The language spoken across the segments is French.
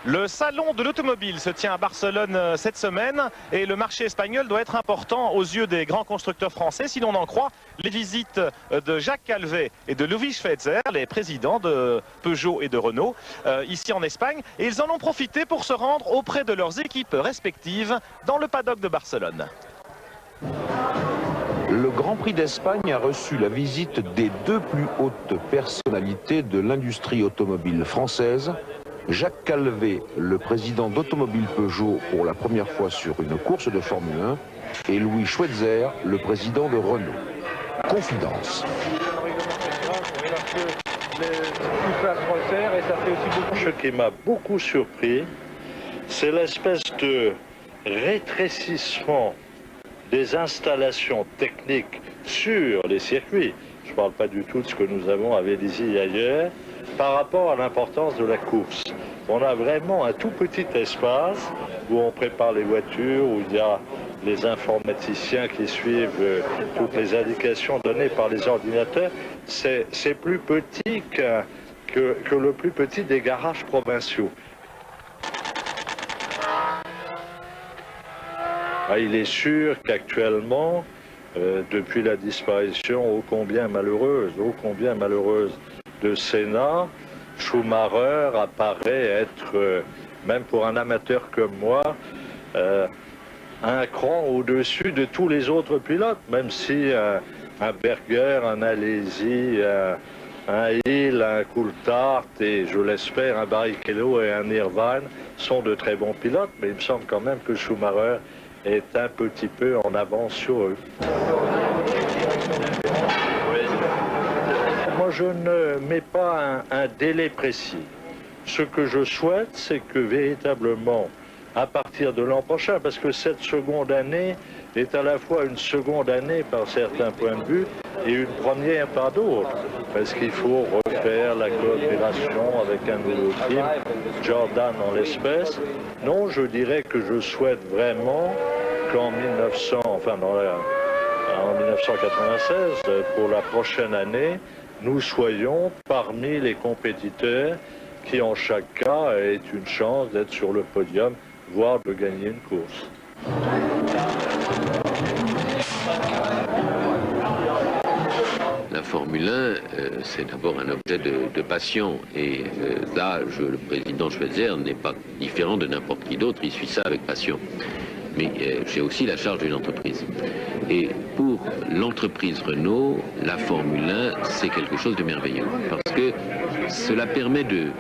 Le salon de l'automobile se tient à Barcelone cette semaine et le marché espagnol doit être important aux yeux des grands constructeurs français si l'on en croit les visites de Jacques Calvet et de Louis Schweitzer, les présidents de Peugeot et de Renault, ici en Espagne. Et ils en ont profité pour se rendre auprès de leurs équipes respectives dans le paddock de Barcelone. Le Grand Prix d'Espagne a reçu la visite des deux plus hautes personnalités de l'industrie automobile française. Jacques Calvet, le président d'Automobile Peugeot pour la première fois sur une course de Formule 1, et Louis Schweitzer, le président de Renault. Confidence. Ce qui m'a beaucoup surpris, c'est l'espèce de rétrécissement des installations techniques sur les circuits. Je ne parle pas du tout de ce que nous avons à Vélizy ailleurs, par rapport à l'importance de la course. On a vraiment un tout petit espace où on prépare les voitures, où il y a les informaticiens qui suivent toutes les indications données par les ordinateurs. C'est plus petit que le plus petit des garages provinciaux. Il est sûr qu'actuellement, depuis la disparition ô combien malheureuse de Senna, Schumacher apparaît être, même pour un amateur comme moi, un cran au-dessus de tous les autres pilotes, même si un Berger, un Alesi, un Hill, un Coulthard et, je l'espère, un Barrichello et un Irvine sont de très bons pilotes, mais il me semble quand même que Schumacher est un petit peu en avance sur eux. Moi, je ne mets pas un délai précis. Ce que je souhaite, c'est que véritablement, à partir de l'an prochain, parce que cette seconde année est à la fois une seconde année par certains points de vue et une première par d'autres, parce qu'il faut refaire la coopération avec un nouveau team, Jordan en l'espèce. Non, je dirais que je souhaite vraiment qu'en 1996, pour la prochaine année, nous soyons parmi les compétiteurs qui, en chaque cas, aient une chance d'être sur le podium, voire de gagner une course. La Formule 1, c'est d'abord un objet de passion. Et là, le président Schweitzer n'est pas différent de n'importe qui d'autre, il suit ça avec passion. Mais j'ai aussi la charge d'une entreprise. Et pour l'entreprise Renault, la Formule 1, c'est quelque chose de merveilleux. Parce que cela permet de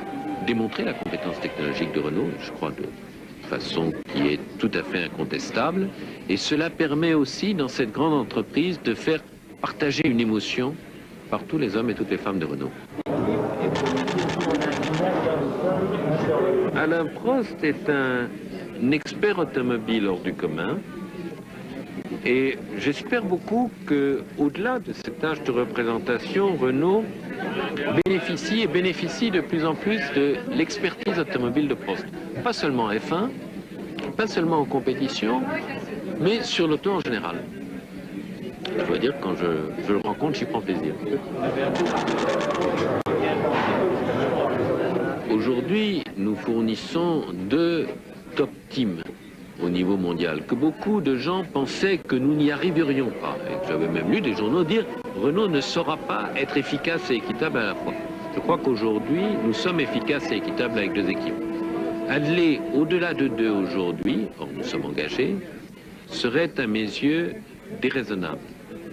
démontrer la compétence technologique de Renault, je crois, de façon qui est tout à fait incontestable. Et cela permet aussi, dans cette grande entreprise, de faire partager une émotion par tous les hommes et toutes les femmes de Renault. Alain Prost est un expert automobile hors du commun et j'espère beaucoup qu'au-delà de cet âge de représentation, Renault bénéficie de plus en plus de l'expertise automobile de Prost. Pas seulement en F1, pas seulement en compétition, mais sur l'auto en général. Je dois dire que quand je le rencontre, j'y prends plaisir. Aujourd'hui, nous fournissons deux top teams au niveau mondial, que beaucoup de gens pensaient que nous n'y arriverions pas. J'avais même lu des journaux dire « Renault ne saura pas être efficace et équitable à la fois ». Je crois qu'aujourd'hui, nous sommes efficaces et équitables avec deux équipes. Aller au-delà de deux aujourd'hui, or nous sommes engagés, serait à mes yeux déraisonnable.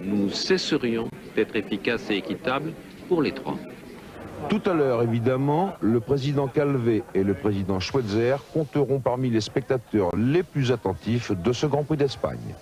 Nous cesserions d'être efficaces et équitables pour les trois. Tout à l'heure, évidemment, le président Calvet et le président Schweitzer compteront parmi les spectateurs les plus attentifs de ce Grand Prix d'Espagne.